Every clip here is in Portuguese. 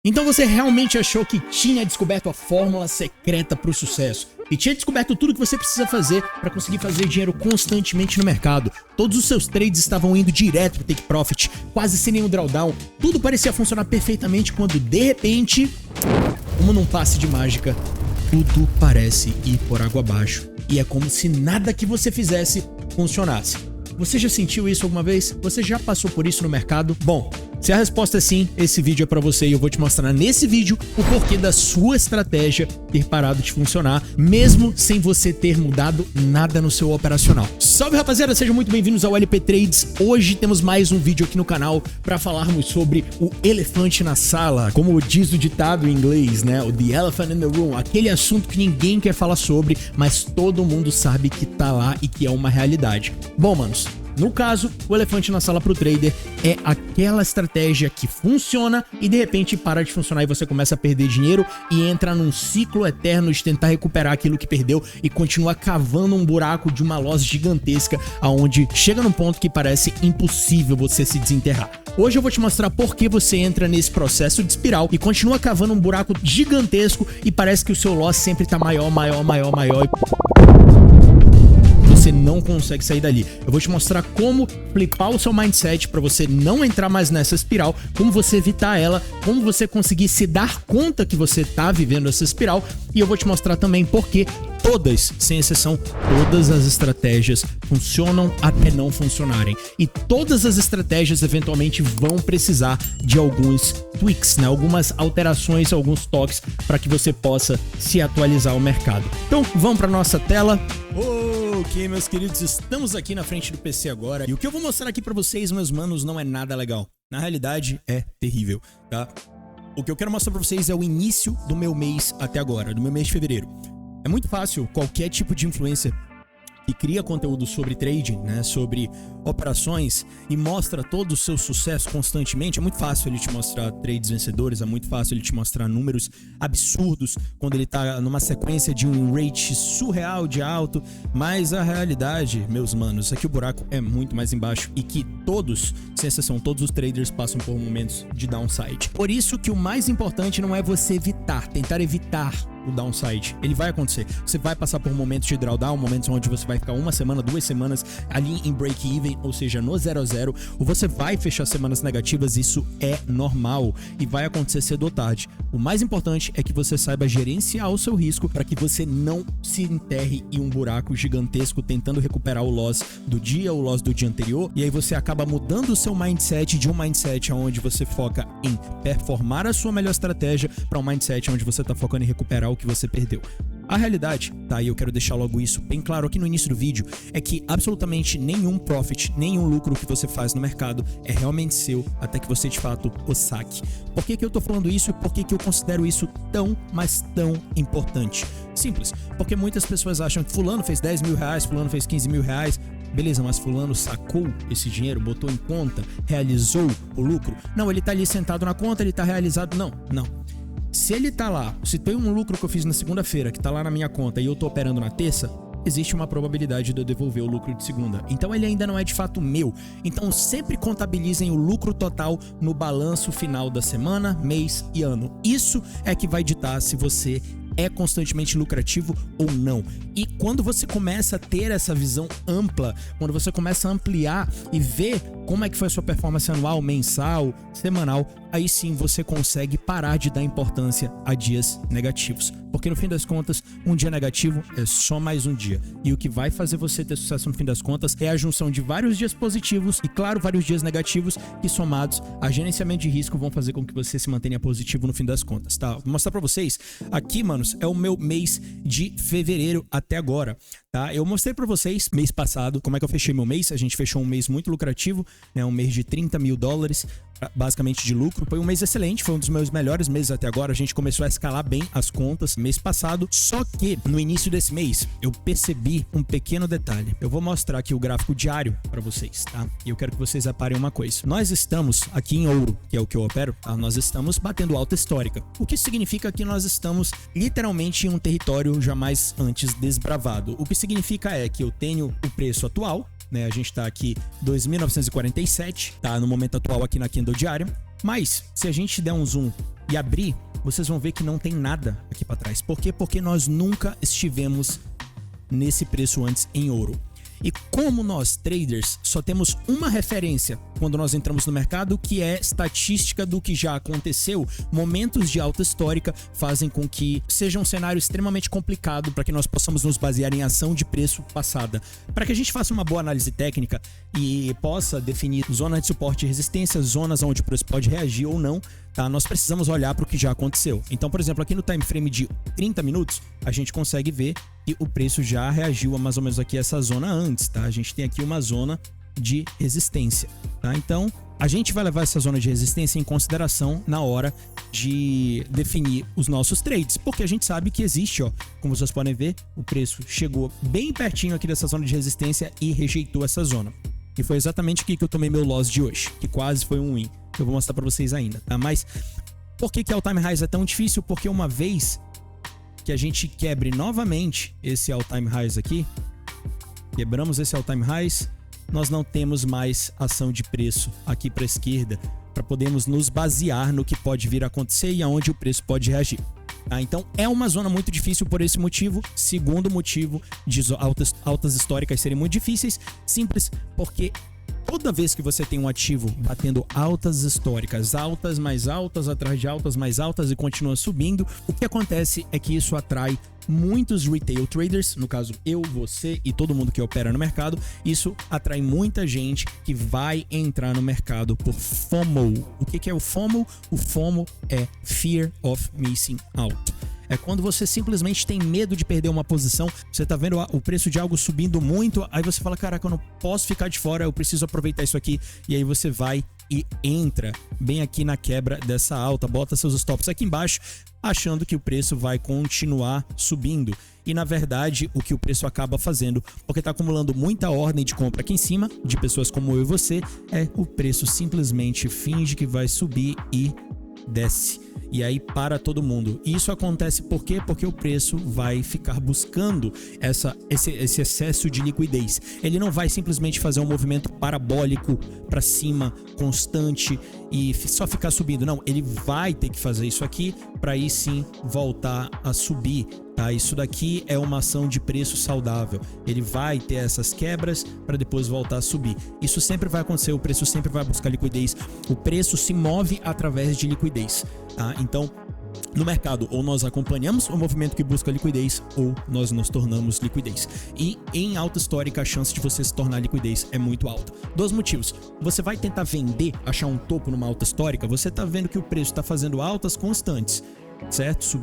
Então você realmente achou que tinha descoberto a fórmula secreta para o sucesso e tinha descoberto tudo que você precisa fazer para conseguir fazer dinheiro constantemente no mercado. Todos os seus trades estavam indo direto para take profit, quase sem nenhum drawdown. Tudo parecia funcionar perfeitamente quando de repente, como num passe de mágica, tudo parece ir por água abaixo e é como se nada que você fizesse funcionasse. Você já sentiu isso alguma vez? Você já passou por isso no mercado? Bom, se a resposta é sim, esse vídeo é pra você e eu vou te mostrar nesse vídeo o porquê da sua estratégia ter parado de funcionar, mesmo sem você ter mudado nada no seu operacional. Salve rapaziada, sejam muito bem-vindos ao LP Trades. Hoje temos mais um vídeo aqui no canal para falarmos sobre o elefante na sala, como diz o ditado em inglês, né? O The Elephant in the Room, aquele assunto que ninguém quer falar sobre, mas todo mundo sabe que tá lá e que é uma realidade. Bom, manos, no caso, o elefante na sala pro trader é aquela estratégia que funciona e de repente para de funcionar e você começa a perder dinheiro e entra num ciclo eterno de tentar recuperar aquilo que perdeu e continua cavando um buraco de uma loss gigantesca aonde chega num ponto que parece impossível você se desenterrar. Hoje eu vou te mostrar por que você entra nesse processo de espiral e continua cavando um buraco gigantesco e parece que o seu loss sempre tá maior você não consegue sair dali. Eu vou te mostrar como flipar o seu mindset para você não entrar mais nessa espiral, como você evitar ela, como você conseguir se dar conta que você tá vivendo essa espiral e eu vou te mostrar também porque todas, sem exceção, todas as estratégias funcionam até não funcionarem. E todas as estratégias eventualmente vão precisar de alguns tweaks, né? Algumas alterações, alguns toques para que você possa se atualizar ao mercado. Então, vamos para nossa tela. Ok, meus queridos, estamos aqui na frente do PC agora. E o que eu vou mostrar aqui para vocês, meus manos, não é nada legal. Na realidade, é terrível, tá? O que eu quero mostrar para vocês é o início do meu mês até agora, do meu mês de fevereiro. É muito fácil qualquer tipo de influencer que cria conteúdo sobre trading, né, sobre operações e mostra todo o seu sucesso constantemente. É muito fácil ele te mostrar trades vencedores, é muito fácil ele te mostrar números absurdos quando ele tá numa sequência de um rate surreal de alto, mas a realidade, meus manos, é que o buraco é muito mais embaixo e que todos, sem exceção, todos os traders passam por momentos de downside. Por isso que o mais importante não é você tentar evitar o downside. Ele vai acontecer. Você vai passar por momentos de drawdown, momentos onde você vai ficar uma semana, 2 semanas ali em break-even, ou seja, no 0 a 0, ou você vai fechar semanas negativas, isso é normal e vai acontecer cedo ou tarde. O mais importante é que você saiba gerenciar o seu risco para que você não se enterre em um buraco gigantesco tentando recuperar o loss do dia, o loss do dia anterior, e aí você acaba mudando o seu mindset de um mindset onde você foca em performar a sua melhor estratégia para um mindset onde você está focando em recuperar o que você perdeu. A realidade, tá? E eu quero deixar logo isso bem claro aqui no início do vídeo, é que absolutamente nenhum profit, nenhum lucro que você faz no mercado é realmente seu até que você de fato o saque. Por que que eu tô falando isso e por que que eu considero isso tão, mas tão importante? Simples, porque muitas pessoas acham que fulano fez 10 mil reais, fulano fez 15 mil reais, beleza, mas fulano sacou esse dinheiro, botou em conta, realizou o lucro? Não, ele tá ali sentado na conta, ele tá realizado, não. Se ele tá lá, se tem um lucro que eu fiz na segunda-feira que tá lá na minha conta e eu tô operando na terça, existe uma probabilidade de eu devolver o lucro de segunda. Então ele ainda não é de fato meu. Então sempre contabilizem o lucro total no balanço final da semana, mês e ano. Isso é que vai ditar se você é constantemente lucrativo ou não. E quando você começa a ter essa visão ampla, quando você começa a ampliar e ver como é que foi a sua performance anual, mensal, semanal, aí sim você consegue parar de dar importância a dias negativos. Porque no fim das contas, um dia negativo é só mais um dia. E o que vai fazer você ter sucesso no fim das contas é a junção de vários dias positivos e, claro, vários dias negativos que somados a gerenciamento de risco vão fazer com que você se mantenha positivo no fim das contas, tá? Vou mostrar pra vocês aqui, manos, é o meu mês de fevereiro até agora, tá? Eu mostrei pra vocês mês passado como é que eu fechei meu mês. A gente fechou um mês muito lucrativo, né? Um mês de 30 mil dólares basicamente de lucro. Foi um mês excelente, foi um dos meus melhores meses até agora. A gente começou a escalar bem as contas mês passado, só que no início desse mês eu percebi um pequeno detalhe. Eu vou mostrar aqui o gráfico diário para vocês, tá? E eu quero que vocês reparem uma coisa. Nós estamos aqui em ouro, que é o que eu opero, tá? Nós estamos batendo alta histórica, o que significa que nós estamos literalmente em um território jamais antes desbravado. O que significa é que eu tenho o preço atual, né? A gente tá aqui 2.947, tá? No momento atual aqui na candle diária. Mas, se a gente der um zoom e abrir, vocês vão ver que não tem nada aqui para trás. Por quê? Porque nós nunca estivemos nesse preço antes em ouro. E como nós, traders, só temos uma referência quando nós entramos no mercado, que é estatística do que já aconteceu, momentos de alta histórica fazem com que seja um cenário extremamente complicado para que nós possamos nos basear em ação de preço passada. Para que a gente faça uma boa análise técnica e possa definir zonas de suporte e resistência, zonas onde o preço pode reagir ou não, tá? Nós precisamos olhar para o que já aconteceu. Então, por exemplo, aqui no time frame de 30 minutos, a gente consegue ver que o preço já reagiu a mais ou menos aqui essa zona antes, tá? A gente tem aqui uma zona de resistência, tá? Então, a gente vai levar essa zona de resistência em consideração na hora de definir os nossos trades, porque a gente sabe que existe, ó, como vocês podem ver, o preço chegou bem pertinho aqui dessa zona de resistência e rejeitou essa zona. E foi exatamente aqui que eu tomei meu loss de hoje, que quase foi um win. Eu vou mostrar para vocês ainda, tá? Mas por que all time highs é tão difícil? Porque uma vez que a gente quebre novamente esse all time highs aqui, quebramos esse all time highs, nós não temos mais ação de preço aqui para a esquerda para podermos nos basear no que pode vir a acontecer e aonde o preço pode reagir. Tá? Então é uma zona muito difícil por esse motivo. Segundo motivo de altas históricas serem muito difíceis, simples porque toda vez que você tem um ativo batendo altas históricas, altas mais altas atrás de altas mais altas e continua subindo, o que acontece é que isso atrai muitos retail traders, no caso eu, você e todo mundo que opera no mercado. Isso atrai muita gente que vai entrar no mercado por FOMO. O que é o FOMO? O FOMO é Fear of Missing Out. É quando você simplesmente tem medo de perder uma posição, você tá vendo o preço de algo subindo muito, aí você fala, caraca, eu não posso ficar de fora, eu preciso aproveitar isso aqui, e aí você vai e entra bem aqui na quebra dessa alta, bota seus stops aqui embaixo, achando que o preço vai continuar subindo. E na verdade, o que o preço acaba fazendo, porque tá acumulando muita ordem de compra aqui em cima, de pessoas como eu e você, é o preço simplesmente finge que vai subir e desce. E aí para todo mundo. E isso acontece por quê? Porque o preço vai ficar buscando esse excesso de liquidez. Ele não vai simplesmente fazer um movimento parabólico para cima, constante e só ficar subindo. Não, ele vai ter que fazer isso aqui para aí sim voltar a subir. Tá? Isso daqui é uma ação de preço saudável. Ele vai ter essas quebras para depois voltar a subir. Isso sempre vai acontecer, o preço sempre vai buscar liquidez. O preço se move através de liquidez. Tá? Então, no mercado, ou nós acompanhamos o movimento que busca liquidez, ou nós nos tornamos liquidez. E em alta histórica, a chance de você se tornar liquidez é muito alta. Dois motivos. Você vai tentar vender, achar um topo numa alta histórica, você está vendo que o preço está fazendo altas constantes, certo?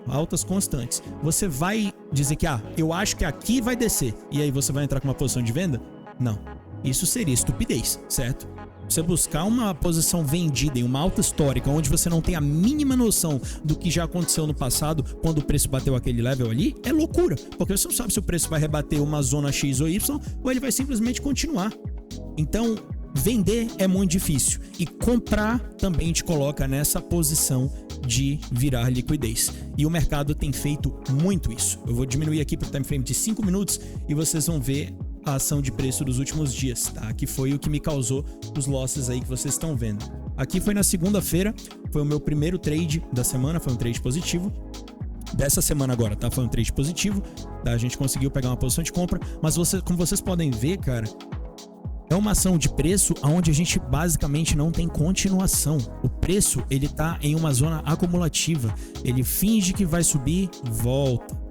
Altas constantes. Você vai dizer que, eu acho que aqui vai descer, e aí você vai entrar com uma posição de venda? Não. Isso seria estupidez, certo? Você buscar uma posição vendida em uma alta histórica onde você não tem a mínima noção do que já aconteceu no passado quando o preço bateu aquele level ali, é loucura, porque você não sabe se o preço vai rebater uma zona X ou Y ou ele vai simplesmente continuar. Então, vender é muito difícil e comprar também te coloca nessa posição de virar liquidez. E o mercado tem feito muito isso. Eu vou diminuir aqui para o time frame de 5 minutos e vocês vão ver a ação de preço dos últimos dias, tá? Que foi o que me causou os losses aí que vocês estão vendo. Aqui foi na segunda-feira, foi o meu primeiro trade da semana, foi um trade positivo. Dessa semana agora, tá? Foi um trade positivo, tá? A gente conseguiu pegar uma posição de compra, mas como vocês podem ver, cara, é uma ação de preço onde a gente basicamente não tem continuação. O preço, ele tá em uma zona acumulativa. Ele finge que vai subir, volta.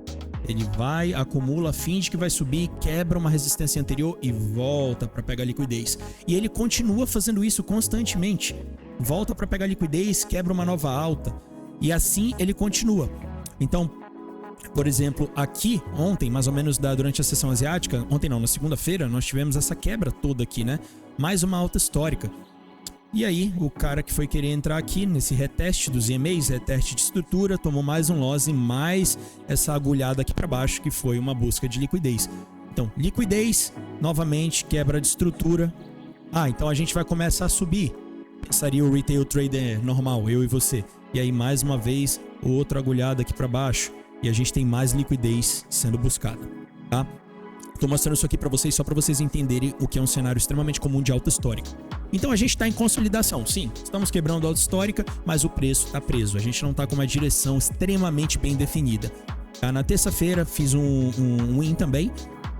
Ele vai, acumula, finge que vai subir, quebra uma resistência anterior e volta para pegar liquidez. E ele continua fazendo isso constantemente. Volta para pegar liquidez, quebra uma nova alta. E assim ele continua. Então, por exemplo, aqui ontem, mais ou menos durante a sessão asiática, ontem não, na segunda-feira, nós tivemos essa quebra toda aqui, né? Mais uma alta histórica. E aí, o cara que foi querer entrar aqui nesse reteste dos EMAs, reteste de estrutura, tomou mais um loss e mais essa agulhada aqui para baixo, que foi uma busca de liquidez. Então, liquidez, novamente, quebra de estrutura. Então a gente vai começar a subir. Pensaria o retail trader normal, eu e você. E aí, mais uma vez, outra agulhada aqui para baixo. E a gente tem mais liquidez sendo buscada, tá? Tô mostrando isso aqui para vocês só para vocês entenderem o que é um cenário extremamente comum de alta histórica. Então a gente está em consolidação, sim, estamos quebrando a alta histórica, mas o preço está preso, a gente não está com uma direção extremamente bem definida. Tá? Na terça-feira fiz um win também,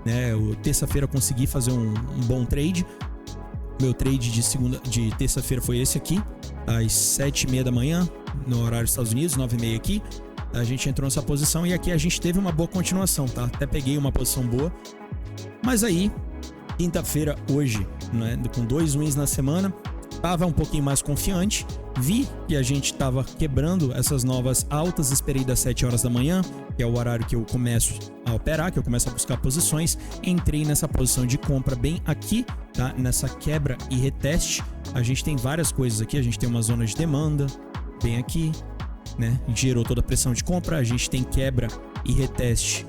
né? Terça-feira consegui fazer um bom trade. Meu trade de terça-feira foi esse aqui, às 7h30 da manhã, no horário dos Estados Unidos, 9h30 aqui. A gente entrou nessa posição e aqui a gente teve uma boa continuação, tá? Até peguei uma posição boa. Mas aí, quinta-feira, hoje, né, com 2 wins na semana, tava um pouquinho mais confiante. Vi que a gente tava quebrando essas novas altas, esperei das 7 horas da manhã, que é o horário que eu começo a operar, que eu começo a buscar posições. Entrei nessa posição de compra bem aqui, tá? Nessa quebra e reteste. A gente tem várias coisas aqui, a gente tem uma zona de demanda bem aqui, né? Gerou toda a pressão de compra, a gente tem quebra e reteste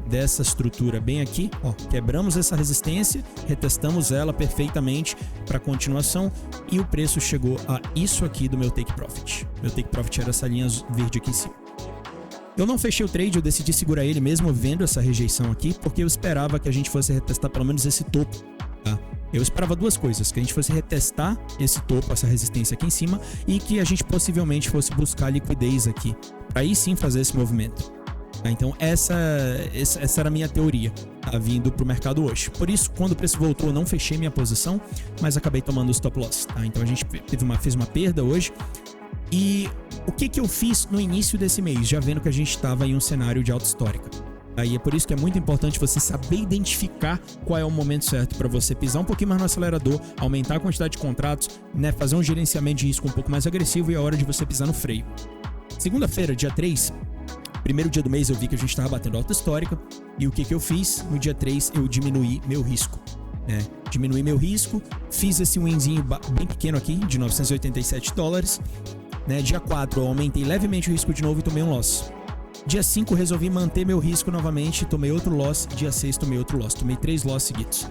dessa estrutura bem aqui, ó, quebramos essa resistência, retestamos ela perfeitamente para continuação e o preço chegou a isso aqui do meu take profit. Meu take profit era essa linha verde aqui em cima. Eu não fechei o trade, eu decidi segurar ele mesmo vendo essa rejeição aqui, porque eu esperava que a gente fosse retestar pelo menos esse topo, tá? Eu esperava duas coisas, que a gente fosse retestar esse topo, essa resistência aqui em cima, e que a gente possivelmente fosse buscar liquidez aqui, para aí sim fazer esse movimento. Então essa era a minha teoria, tá, vindo pro mercado hoje. Por isso, quando o preço voltou, eu não fechei minha posição, mas acabei tomando o stop loss, tá? Então a gente fez uma perda hoje. E o que eu fiz no início desse mês, já vendo que a gente estava em um cenário de alta histórica? Aí é por isso que é muito importante você saber identificar qual é o momento certo para você pisar um pouquinho mais no acelerador, aumentar a quantidade de contratos, né, fazer um gerenciamento de risco um pouco mais agressivo e é a hora de você pisar no freio. Segunda-feira, dia 3, primeiro dia do mês, eu vi que a gente estava batendo alta histórica e o que eu fiz? No dia 3 eu diminuí meu risco, né? Diminuí meu risco, fiz esse winzinho bem pequeno aqui de $987, né? Dia 4 eu aumentei levemente o risco de novo e tomei um loss. Dia 5 resolvi manter meu risco novamente, tomei outro loss. Dia 6 tomei outro loss, tomei 3 loss seguidos.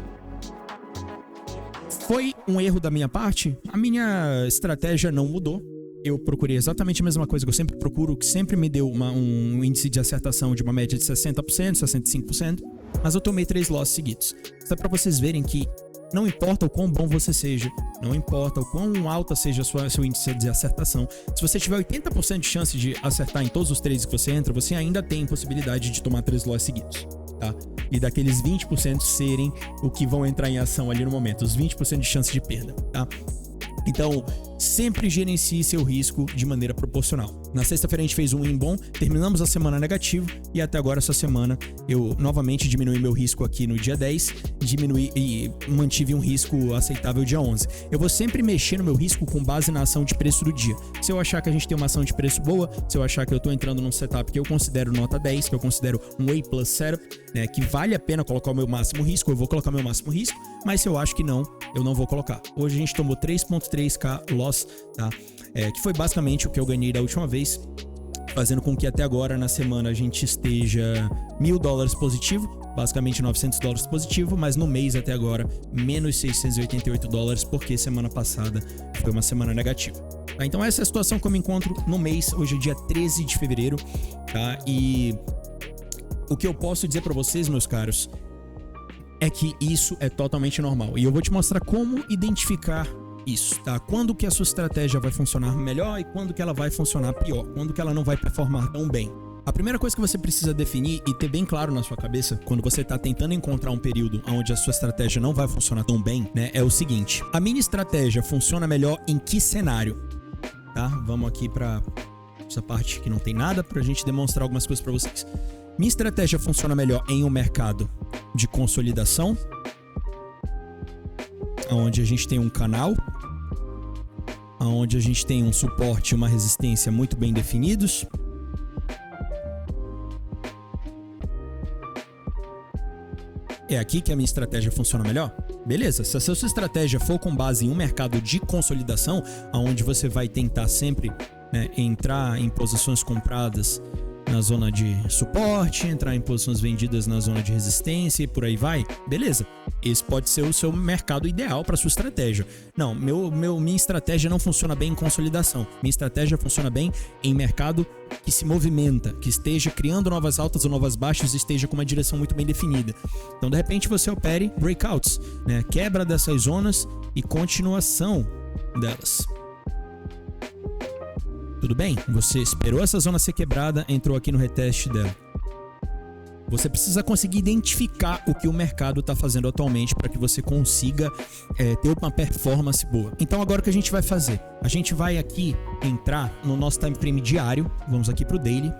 Foi um erro da minha parte? A minha estratégia não mudou. Eu procurei exatamente a mesma coisa que eu sempre procuro, que sempre me deu um índice de acertação de uma média de 60%, 65%, mas eu tomei 3 losses seguidos. Só para vocês verem que não importa o quão bom você seja, não importa o quão alta seja seu índice de acertação, se você tiver 80% de chance de acertar em todos os trades que você entra, você ainda tem possibilidade de tomar 3 losses seguidos, tá? E daqueles 20% serem o que vão entrar em ação ali no momento, os 20% de chance de perda, tá? Então, sempre gerencie seu risco de maneira proporcional. Na sexta-feira a gente fez um win bom, terminamos a semana negativo e até agora essa semana eu novamente diminui meu risco aqui no dia 10, diminui e mantive um risco aceitável dia 11. Eu vou sempre mexer no meu risco com base na ação de preço do dia. Se eu achar que a gente tem uma ação de preço boa, se eu achar que eu tô entrando num setup que eu considero nota 10, que eu considero um A+ setup, né, que vale a pena colocar o meu máximo risco, eu vou colocar meu máximo risco, mas se eu acho que não, eu não vou colocar. Hoje a gente tomou 3.3k loss, tá? Que foi basicamente o que eu ganhei da última vez, fazendo com que até agora na semana a gente esteja $1.000 positivo, basicamente $900 positivo, mas no mês até agora menos $688, porque semana passada foi uma semana negativa. Tá? Então essa é a situação que eu me encontro no mês, hoje é dia 13 de fevereiro, tá? E o que eu posso dizer para vocês, meus caros, é que isso é totalmente normal. E eu vou te mostrar como identificar isso, tá? Quando que a sua estratégia vai funcionar melhor e quando que ela vai funcionar pior, quando que ela não vai performar tão bem. A primeira coisa que você precisa definir e ter bem claro na sua cabeça, quando você está tentando encontrar um período onde a sua estratégia não vai funcionar tão bem, né, é o seguinte: a minha estratégia funciona melhor em que cenário? Tá? Vamos aqui para essa parte que não tem nada pra gente demonstrar algumas coisas para vocês. Minha estratégia funciona melhor em um mercado de consolidação, onde a gente tem um canal, onde a gente tem um suporte e uma resistência muito bem definidos. É aqui que a minha estratégia funciona melhor? Beleza, se a sua estratégia for com base em um mercado de consolidação, onde você vai tentar sempre, né, entrar em posições compradas na zona de suporte, entrar em posições vendidas na zona de resistência e por aí vai, beleza. Esse pode ser o seu mercado ideal para sua estratégia. Não, minha estratégia não funciona bem em consolidação. Minha estratégia funciona bem em mercado que se movimenta, que esteja criando novas altas ou novas baixas e esteja com uma direção muito bem definida. Então, de repente, você opere breakouts, né? Quebra dessas zonas e continuação delas. Tudo bem? Você esperou essa zona ser quebrada, entrou aqui no reteste dela. Você precisa conseguir identificar o que o mercado está fazendo atualmente para que você consiga ter uma performance boa. Então agora o que a gente vai fazer? A gente vai aqui entrar no nosso time frame diário, vamos aqui para o daily,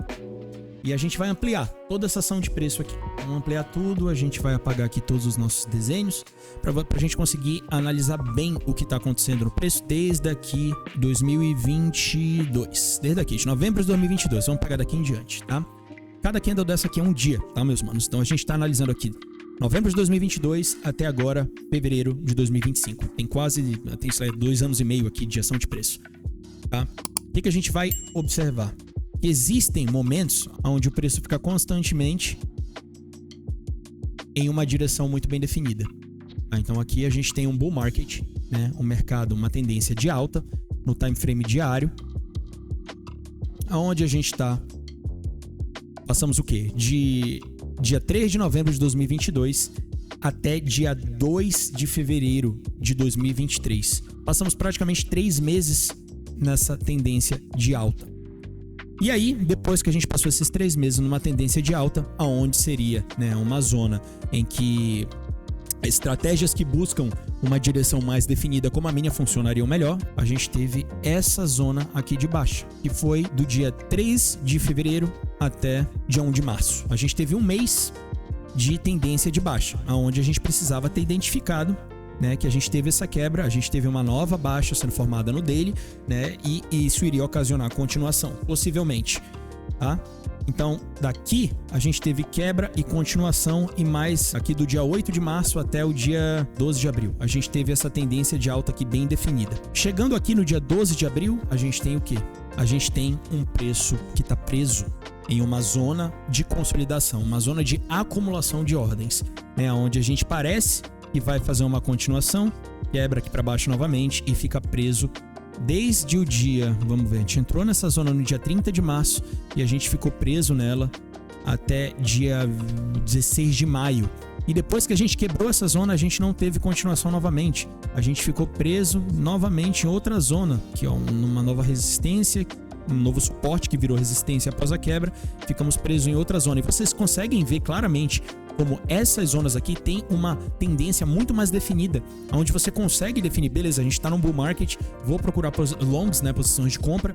e a gente vai ampliar toda essa ação de preço aqui. Vamos ampliar tudo, a gente vai apagar aqui todos os nossos desenhos para a gente conseguir analisar bem o que está acontecendo no preço desde aqui 2022. Desde aqui, de novembro de 2022. Vamos pegar daqui em diante, tá? Cada candle dessa aqui é um dia, tá, meus manos? Então a gente está analisando aqui novembro de 2022 até agora, fevereiro de 2025. Tem 2 anos e meio aqui de ação de preço, tá? O que a gente vai observar? Que existem momentos onde o preço fica constantemente em uma direção muito bem definida. Tá? Então aqui a gente tem um bull market, né? Um mercado, uma tendência de alta no time frame diário, aonde a gente está. Passamos o quê? De dia 3 de novembro de 2022 até dia 2 de fevereiro de 2023. Passamos praticamente 3 meses nessa tendência de alta. E aí, depois que a gente passou esses 3 meses numa tendência de alta, aonde seria, né, uma zona em que estratégias que buscam uma direção mais definida como a minha funcionariam melhor, a gente teve essa zona aqui de baixa, que foi do dia 3 de fevereiro até dia 1 de março. A gente teve um mês de tendência de baixa, onde a gente precisava ter identificado, né, que a gente teve essa quebra, a gente teve uma nova baixa sendo formada no daily, né, e isso iria ocasionar continuação, possivelmente, tá? Então, daqui a gente teve quebra e continuação, e mais aqui do dia 8 de março até o dia 12 de abril. A gente teve essa tendência de alta aqui bem definida. Chegando aqui no dia 12 de abril, a gente tem o quê? A gente tem um preço que está preso em uma zona de consolidação, uma zona de acumulação de ordens, né, onde a gente parece que vai fazer uma continuação, quebra aqui para baixo novamente e fica preso desde o dia, vamos ver, a gente entrou nessa zona no dia 30 de março e a gente ficou preso nela até dia 16 de maio. E depois que a gente quebrou essa zona, a gente não teve continuação novamente. A gente ficou preso novamente em outra zona, que é uma nova resistência, um novo suporte que virou resistência após a quebra. Ficamos presos em outra zona. E vocês conseguem ver claramente como essas zonas aqui têm uma tendência muito mais definida, onde você consegue definir, beleza, a gente está num bull market, vou procurar longs, né, posições de compra,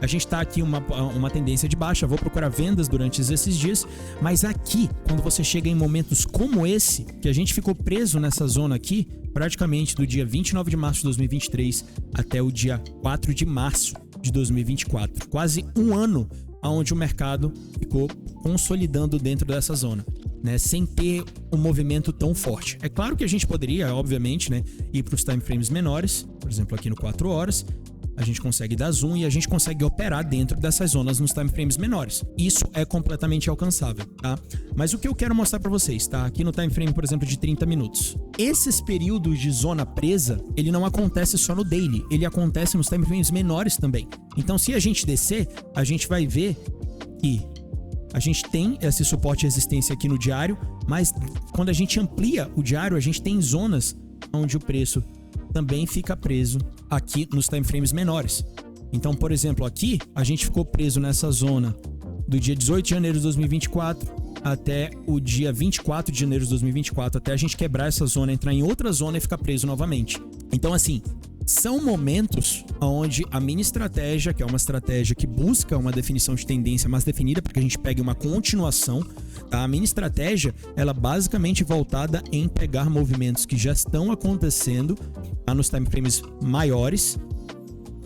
a gente está aqui uma tendência de baixa, vou procurar vendas durante esses dias, mas aqui, quando você chega em momentos como esse, que a gente ficou preso nessa zona aqui, praticamente do dia 29 de março de 2023 até o dia 4 de março de 2024, quase um ano onde o mercado ficou consolidando dentro dessa zona, né, sem ter um movimento tão forte. É claro que a gente poderia, obviamente, né, ir para os time frames menores, por exemplo, aqui no 4 horas, a gente consegue dar zoom e a gente consegue operar dentro dessas zonas nos time frames menores. Isso é completamente alcançável, tá? Mas o que eu quero mostrar para vocês, tá? Aqui no time frame, por exemplo, de 30 minutos. Esses períodos de zona presa, ele não acontece só no daily, ele acontece nos time frames menores também. Então, se a gente descer, a gente vai ver que a gente tem esse suporte e resistência aqui no diário, mas quando a gente amplia o diário, a gente tem zonas onde o preço também fica preso aqui nos time frames menores. Então, por exemplo, aqui a gente ficou preso nessa zona do dia 18 de janeiro de 2024 até o dia 24 de janeiro de 2024, até a gente quebrar essa zona, entrar em outra zona e ficar preso novamente. Então, assim, são momentos onde a minha estratégia, que é uma estratégia que busca uma definição de tendência mais definida, para que a gente pegue uma continuação, tá? A minha estratégia, ela é basicamente voltada em pegar movimentos que já estão acontecendo, tá, nos time frames maiores,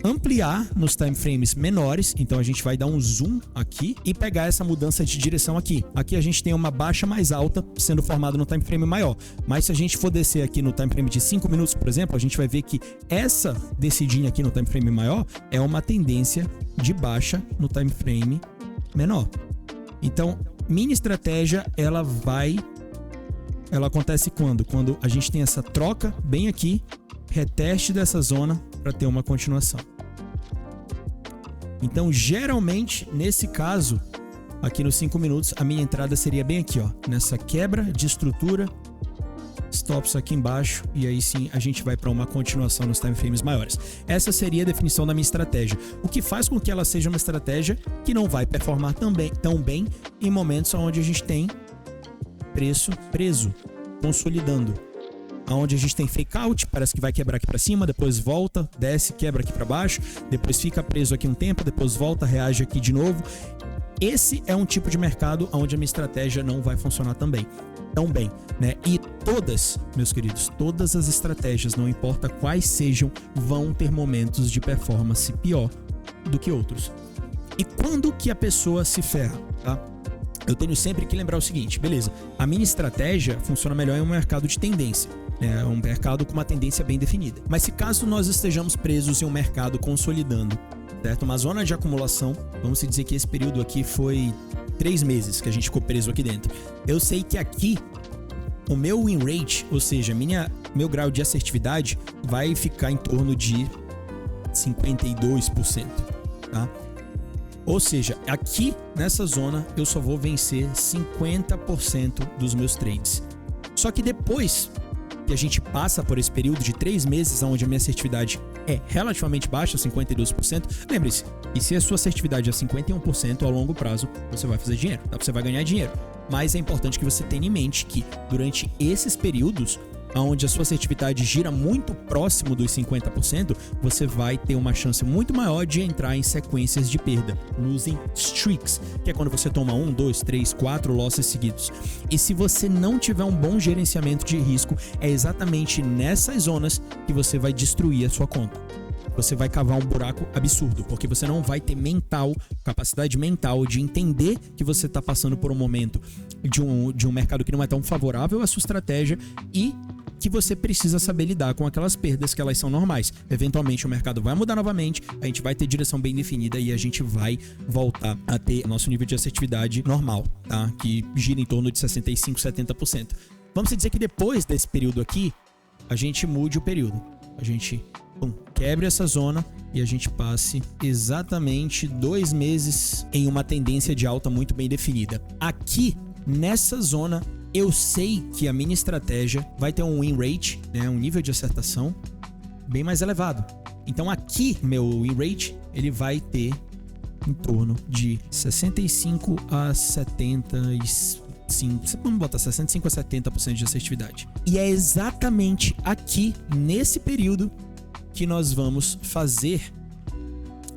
ampliar nos time frames menores. Então a gente vai dar um zoom aqui e pegar essa mudança de direção aqui. Aqui a gente tem uma baixa mais alta sendo formada no time frame maior, mas se a gente for descer aqui no time frame de 5 minutos, por exemplo, a gente vai ver que essa descidinha aqui no time frame maior é uma tendência de baixa no time frame menor. Então, minha estratégia, ela acontece quando? Quando a gente tem essa troca bem aqui, reteste dessa zona para ter uma continuação. Então, geralmente, nesse caso, aqui nos 5 minutos, a minha entrada seria bem aqui, ó, nessa quebra de estrutura, stops aqui embaixo, e aí sim a gente vai para uma continuação nos time frames maiores. Essa seria a definição da minha estratégia, o que faz com que ela seja uma estratégia que não vai performar tão bem em momentos onde a gente tem preço preso, consolidando, onde a gente tem fake out, parece que vai quebrar aqui para cima, depois volta, desce, quebra aqui para baixo, depois fica preso aqui um tempo, depois volta, reage aqui de novo. Esse é um tipo de mercado onde a minha estratégia não vai funcionar tão bem, né? E todas, meus queridos, todas as estratégias, não importa quais sejam, vão ter momentos de performance pior do que outros. E quando que a pessoa se ferra, tá? Eu tenho sempre que lembrar o seguinte, beleza, a minha estratégia funciona melhor em um mercado de tendência, né? Um mercado com uma tendência bem definida. Mas se caso nós estejamos presos em um mercado consolidando, certo? Uma zona de acumulação, vamos dizer que esse período aqui foi 3 meses que a gente ficou preso aqui dentro. Eu sei que aqui o meu win rate, ou seja, meu grau de assertividade vai ficar em torno de 52%, tá? Ou seja, aqui nessa zona eu só vou vencer 50% dos meus trades. Só que depois que a gente passa por esse período de 3 meses onde a minha assertividade é relativamente baixa, 52%, lembre-se, e se a sua assertividade é 51%, ao longo prazo você vai fazer dinheiro, tá? Você vai ganhar dinheiro. Mas é importante que você tenha em mente que durante esses períodos onde a sua assertividade gira muito próximo dos 50%, você vai ter uma chance muito maior de entrar em sequências de perda, losing streaks, que é quando você toma 1, 2, 3, 4 losses seguidos. E se você não tiver um bom gerenciamento de risco, é exatamente nessas zonas que você vai destruir a sua conta. Você vai cavar um buraco absurdo, porque você não vai ter capacidade mental de entender que você está passando por um momento de um mercado que não é tão favorável à sua estratégia e que você precisa saber lidar com aquelas perdas, que elas são normais. Eventualmente o mercado vai mudar novamente, a gente vai ter direção bem definida e a gente vai voltar a ter nosso nível de assertividade normal, tá? Que gira em torno de 65%, 70%. Vamos dizer que depois desse período aqui, a gente mude o período. A gente quebre essa zona e a gente passe exatamente 2 meses em uma tendência de alta muito bem definida. Aqui, nessa zona, eu sei que a minha estratégia vai ter um win rate, né, um nível de acertação bem mais elevado. Então aqui, meu win rate, ele vai ter em torno de 65 a 75, vamos botar 65 a 70% de assertividade. E é exatamente aqui, nesse período, que nós vamos fazer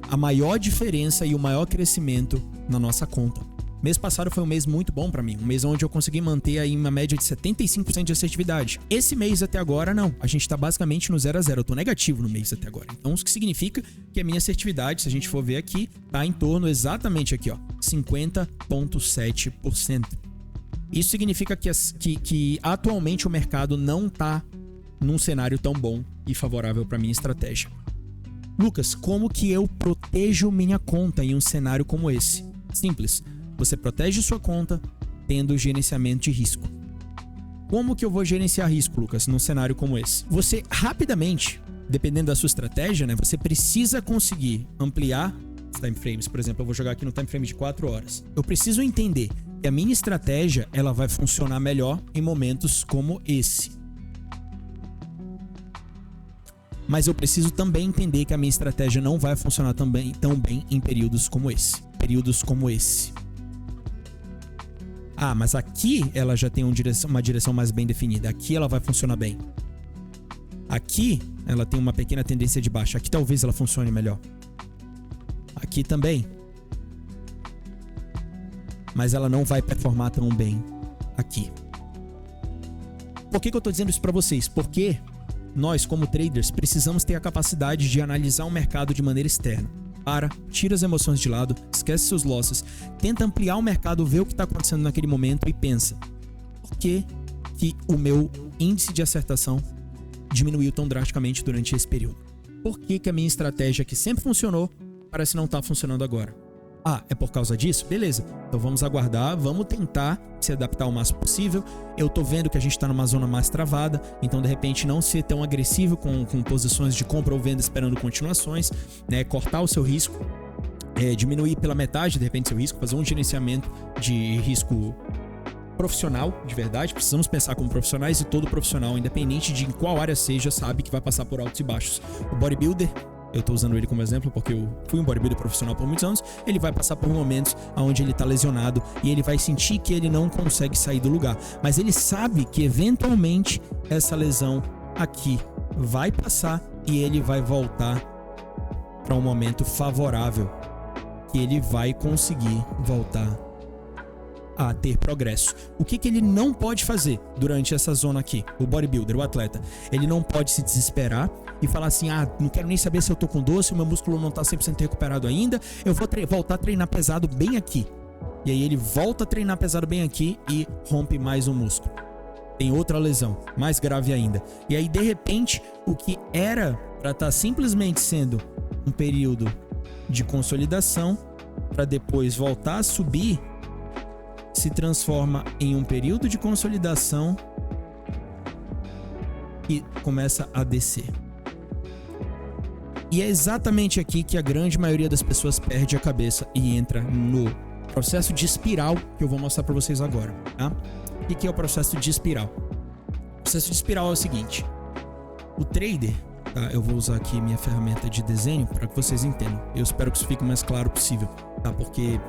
a maior diferença e o maior crescimento na nossa conta. Mês passado foi um mês muito bom para mim, um mês onde eu consegui manter aí uma média de 75% de assertividade. Esse mês até agora não, a gente tá basicamente no 0 a 0, eu tô negativo no mês até agora. Então, o que significa que a minha assertividade, se a gente for ver aqui, tá em torno exatamente aqui, ó, 50,7%. Isso significa que atualmente o mercado não tá num cenário tão bom e favorável para minha estratégia. Lucas, como que eu protejo minha conta em um cenário como esse? Simples. Você protege sua conta tendo gerenciamento de risco. Como que eu vou gerenciar risco, Lucas, num cenário como esse? Você rapidamente, dependendo da sua estratégia, né, você precisa conseguir ampliar os time frames. Por exemplo, eu vou jogar aqui no time frame de 4 horas. Eu preciso entender que a minha estratégia ela vai funcionar melhor em momentos como esse. Mas eu preciso também entender que a minha estratégia não vai funcionar tão bem em períodos como esse. Ah, mas aqui ela já tem uma direção mais bem definida. Aqui ela vai funcionar bem. Aqui ela tem uma pequena tendência de baixa. Aqui talvez ela funcione melhor. Aqui também. Mas ela não vai performar tão bem aqui. Por que eu tô dizendo isso para vocês? Porque nós, como traders, precisamos ter a capacidade de analisar o mercado de maneira externa. Tira as emoções de lado, esquece seus losses, tenta ampliar o mercado, ver o que está acontecendo naquele momento e pensa: por que o meu índice de acertação diminuiu tão drasticamente durante esse período? Por que a minha estratégia, que sempre funcionou, parece não estar funcionando agora? Ah, é por causa disso? Beleza. Então vamos aguardar, vamos tentar se adaptar o máximo possível. Eu tô vendo que a gente tá numa zona mais travada, então de repente não ser tão agressivo com posições de compra ou venda esperando continuações, né? Cortar o seu risco, diminuir pela metade de repente seu risco, fazer um gerenciamento de risco profissional, de verdade. Precisamos pensar como profissionais e todo profissional, independente de em qual área seja, sabe que vai passar por altos e baixos. O bodybuilder, eu tô usando ele como exemplo porque eu fui um bodybuilder profissional por muitos anos, ele vai passar por momentos onde ele tá lesionado e ele vai sentir que ele não consegue sair do lugar. Mas ele sabe que eventualmente essa lesão aqui vai passar e ele vai voltar para um momento favorável, que ele vai conseguir voltar a ter progresso. O que ele não pode fazer durante essa zona aqui? O bodybuilder, o atleta, ele não pode se desesperar e falar assim: ah, não quero nem saber se eu tô com dor, se o meu músculo não tá 100% recuperado ainda, eu vou voltar a treinar pesado bem aqui. E aí ele volta a treinar pesado bem aqui e rompe mais um músculo. Tem outra lesão, mais grave ainda. E aí de repente, o que era para estar simplesmente sendo um período de consolidação para depois voltar a subir, se transforma em um período de consolidação e começa a descer. E é exatamente aqui que a grande maioria das pessoas perde a cabeça e entra no processo de espiral que eu vou mostrar para vocês agora, tá? O que é o processo de espiral? O processo de espiral é o seguinte: o trader, tá? Eu vou usar aqui minha ferramenta de desenho para que vocês entendam. Eu espero que isso fique o mais claro possível, tá? Porque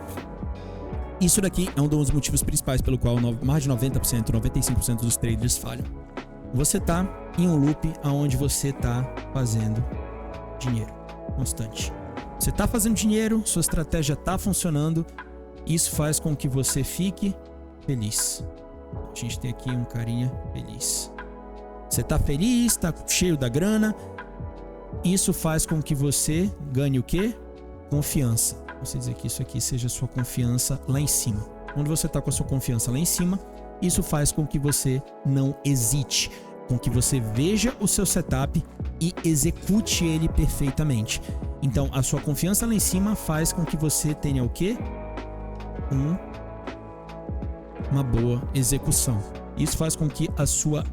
isso daqui é um dos motivos principais pelo qual mais de 90%, 95% dos traders falham. Você tá em um loop onde você tá fazendo dinheiro constante. Você tá fazendo dinheiro, sua estratégia tá funcionando, isso faz com que você fique feliz. A gente tem aqui um carinha feliz. Você tá feliz, tá cheio da grana, isso faz com que você ganhe o quê? Confiança. Você dizer que isso aqui seja sua confiança lá em cima. Quando você está com a sua confiança lá em cima, isso faz com que você não hesite, com que você veja o seu setup e execute ele perfeitamente. Então, a sua confiança lá em cima faz com que você tenha o quê? Uma boa execução. Isso faz com que a sua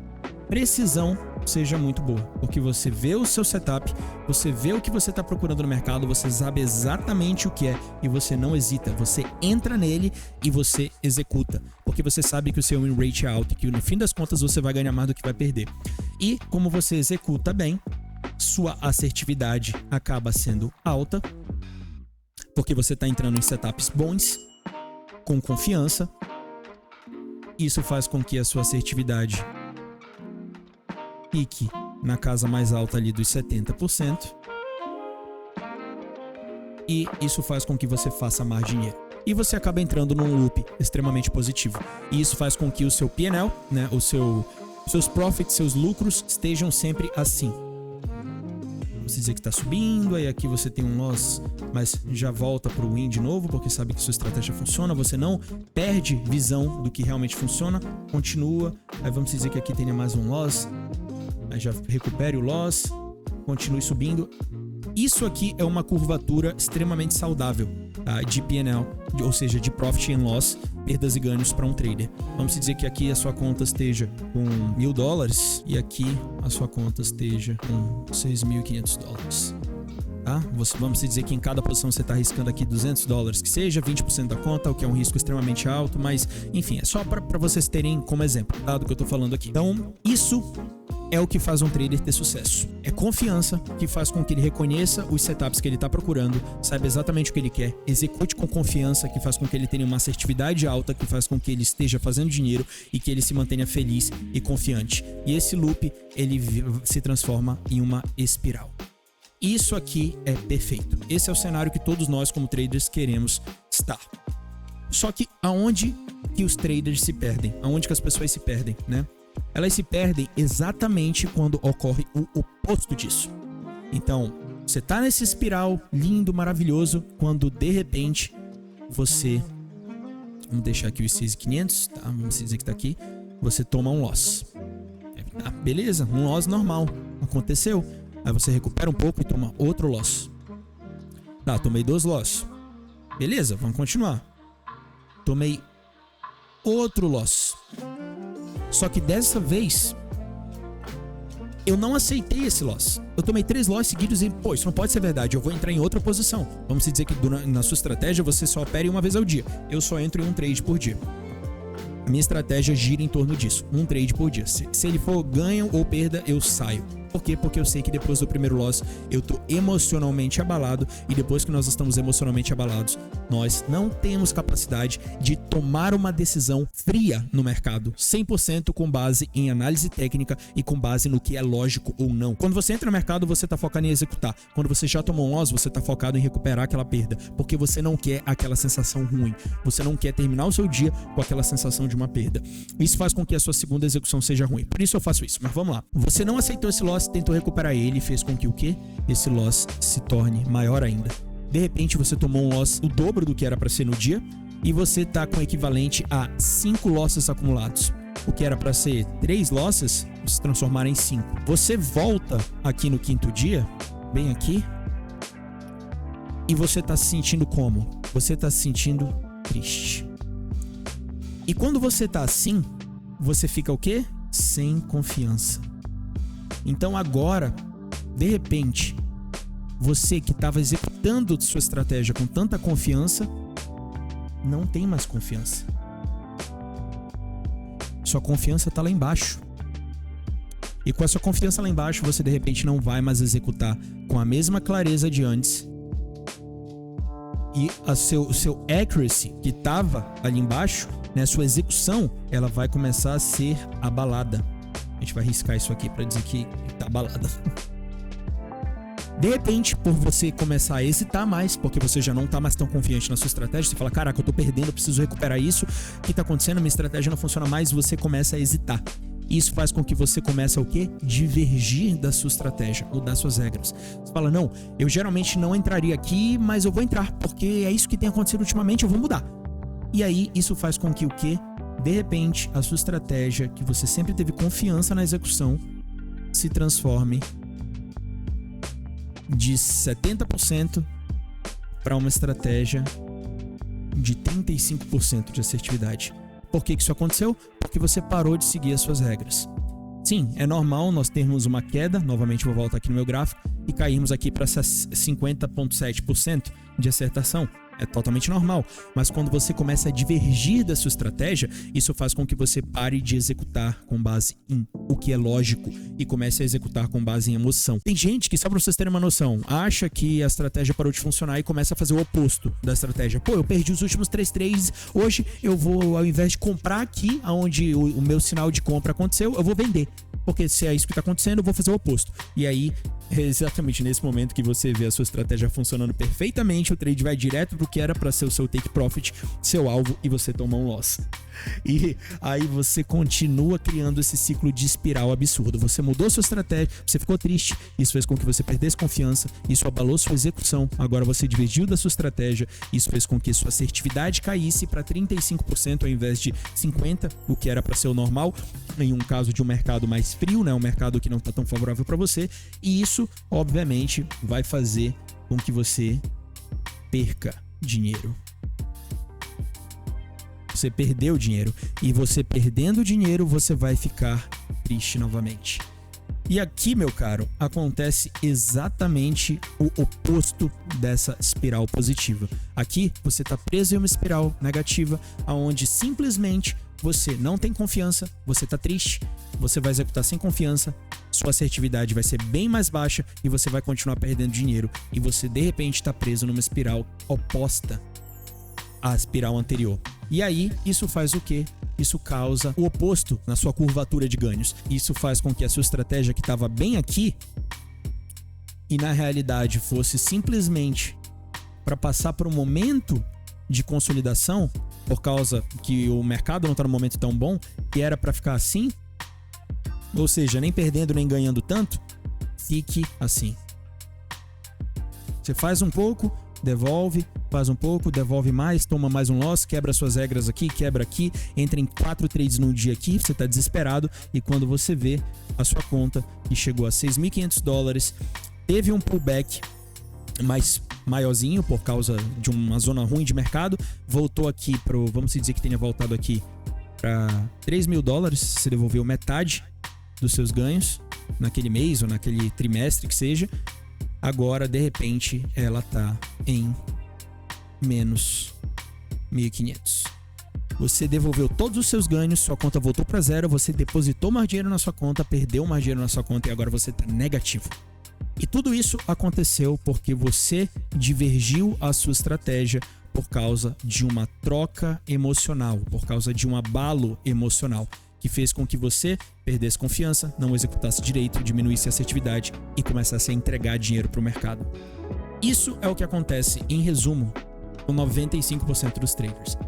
precisão seja muito boa, porque você vê o seu setup, você vê o que você está procurando no mercado, você sabe exatamente o que é e você não hesita, você entra nele e você executa, porque você sabe que o seu win rate é alto e que no fim das contas você vai ganhar mais do que vai perder. E como você executa bem, sua assertividade acaba sendo alta, porque você está entrando em setups bons, com confiança. Isso faz com que a sua assertividade pique na casa mais alta ali dos 70%. E isso faz com que você faça mais dinheiro. E você acaba entrando num loop extremamente positivo. E isso faz com que o seu P&L, né, seus profits, seus lucros estejam sempre assim. Você dizer que está subindo, aí aqui você tem um loss, mas já volta para o win de novo, porque sabe que sua estratégia funciona, você não perde visão do que realmente funciona, continua, aí vamos dizer que aqui tenha mais um loss, aí já recupere o loss, continue subindo. Isso aqui é uma curvatura extremamente saudável, tá? De P&L, ou seja, de Profit and Loss, perdas e ganhos para um trader. Vamos dizer que aqui a sua conta esteja com $1.000 e aqui a sua conta esteja com $6.500. Tá? Vamos dizer que em cada posição você está arriscando aqui $200, que seja 20% da conta, o que é um risco extremamente alto, mas enfim, é só para vocês terem como exemplo, tá, do que eu estou falando aqui. Então, isso é o que faz um trader ter sucesso. É confiança que faz com que ele reconheça os setups que ele está procurando, saiba exatamente o que ele quer, execute com confiança, que faz com que ele tenha uma assertividade alta, que faz com que ele esteja fazendo dinheiro e que ele se mantenha feliz e confiante. E esse loop, ele se transforma em uma espiral. Isso aqui é perfeito. Esse é o cenário que todos nós como traders queremos estar. Só que aonde que os traders se perdem? Aonde que as pessoas se perdem, né? Elas se perdem exatamente quando ocorre o oposto disso. Então, você tá nesse espiral lindo, maravilhoso, quando de repente você... Vamos deixar aqui os 6.500, tá? Vamos dizer que tá aqui. Você toma um loss. Ah, beleza, um loss normal. Aconteceu. Aí você recupera um pouco e toma outro loss. Tá, tomei 2 loss. Beleza, vamos continuar. Tomei outro loss. Só que dessa vez eu não aceitei esse loss. Eu tomei 3 loss seguidos e, pô, isso não pode ser verdade. Eu vou entrar em outra posição. Vamos dizer que na sua estratégia você só opere uma vez ao dia. Eu só entro em um trade por dia. A minha estratégia gira em torno disso. Um trade por dia. Se ele for ganho ou perda, eu saio. Por quê? Porque eu sei que depois do primeiro loss eu tô emocionalmente abalado, e depois que nós estamos emocionalmente abalados, nós não temos capacidade de tomar uma decisão fria no mercado, 100% com base em análise técnica e com base no que é lógico ou não. Quando você entra no mercado, você tá focado em executar. Quando você já tomou um loss, você tá focado em recuperar aquela perda, porque você não quer aquela sensação ruim. Você não quer terminar o seu dia com aquela sensação de uma perda. Isso faz com que a sua segunda execução seja ruim. Por isso eu faço isso. Mas vamos lá. Você não aceitou esse loss, tentou recuperar ele e fez com que o quê? Esse loss se torne maior ainda. De repente você tomou um loss o dobro do que era para ser no dia e você tá com o equivalente a 5 losses acumulados. O que era para ser 3 losses se transformar em 5. Você volta aqui no quinto dia, bem aqui, e você tá se sentindo como? Você tá se sentindo triste. E quando você tá assim, você fica o quê? Sem confiança. Então agora, de repente, você que estava executando sua estratégia com tanta confiança, não tem mais confiança. Sua confiança está lá embaixo. E com a sua confiança lá embaixo, você de repente não vai mais executar com a mesma clareza de antes. E o seu accuracy que estava ali embaixo, né, sua execução, ela vai começar a ser abalada. A gente vai riscar isso aqui para dizer que tá abalada. De repente, por você começar a hesitar mais, porque você já não tá mais tão confiante na sua estratégia, você fala, caraca, eu tô perdendo, eu preciso recuperar isso, o que tá acontecendo? Minha estratégia não funciona mais, você começa a hesitar. Isso faz com que você comece a o quê? Divergir da sua estratégia ou das suas regras. Você fala, não, eu geralmente não entraria aqui, mas eu vou entrar, porque é isso que tem acontecido ultimamente, eu vou mudar. E aí, isso faz com que o quê? De repente, a sua estratégia, que você sempre teve confiança na execução, se transforme de 70% para uma estratégia de 35% de assertividade. Por que isso aconteceu? Porque você parou de seguir as suas regras. Sim, é normal nós termos uma queda, novamente vou voltar aqui no meu gráfico, e cairmos aqui para 50,7% de acertação. É totalmente normal, mas quando você começa a divergir da sua estratégia, isso faz com que você pare de executar com base em o que é lógico e comece a executar com base em emoção. Tem gente que, só pra vocês terem uma noção, acha que a estratégia parou de funcionar e começa a fazer o oposto da estratégia. Pô, eu perdi os últimos 3 trades, hoje eu vou, ao invés de comprar aqui, onde o meu sinal de compra aconteceu, eu vou vender. Porque se é isso que está acontecendo, eu vou fazer o oposto. E aí, é exatamente nesse momento que você vê a sua estratégia funcionando perfeitamente, o trade vai direto pro que era para ser o seu take profit, seu alvo, e você toma um loss. E aí você continua criando esse ciclo de espiral absurdo. Você mudou sua estratégia, você ficou triste, isso fez com que você perdesse confiança, isso abalou sua execução, agora você divergiu da sua estratégia, isso fez com que sua assertividade caísse para 35% ao invés de 50%, o que era para ser o normal, em um caso de um mercado mais frio, né, um mercado que não está tão favorável para você, e isso, obviamente, vai fazer com que você perca dinheiro. Você perdeu dinheiro, e você perdendo dinheiro, você vai ficar triste novamente. E aqui, meu caro, acontece exatamente o oposto dessa espiral positiva. Aqui, você está preso em uma espiral negativa, onde simplesmente você não tem confiança, você está triste, você vai executar sem confiança, sua assertividade vai ser bem mais baixa e você vai continuar perdendo dinheiro. E você, de repente, está preso numa espiral oposta à espiral anterior. E aí, isso faz o quê? Isso causa o oposto na sua curvatura de ganhos. Isso faz com que a sua estratégia que estava bem aqui e na realidade fosse simplesmente para passar por um momento de consolidação, por causa que o mercado não está num momento tão bom, que era para ficar assim, ou seja, nem perdendo nem ganhando tanto, fique assim. Você faz um pouco, devolve, faz um pouco, devolve mais, toma mais um loss, quebra suas regras aqui, quebra aqui, entra em 4 trades no dia aqui, você tá desesperado, e quando você vê a sua conta que chegou a $6.500, teve um pullback mais maiorzinho por causa de uma zona ruim de mercado, voltou aqui pro, vamos dizer que tenha voltado aqui para $3.000, você devolveu metade dos seus ganhos naquele mês ou naquele trimestre que seja. Agora, de repente, ela tá em menos 1.500. Você devolveu todos os seus ganhos, sua conta voltou para zero, você depositou mais dinheiro na sua conta, perdeu mais dinheiro na sua conta e agora você tá negativo. E tudo isso aconteceu porque você divergiu a sua estratégia por causa de uma troca emocional, por causa de um abalo emocional, que fez com que você perdesse confiança, não executasse direito, diminuísse a assertividade e começasse a entregar dinheiro para o mercado. Isso é o que acontece, em resumo, com 95% dos traders.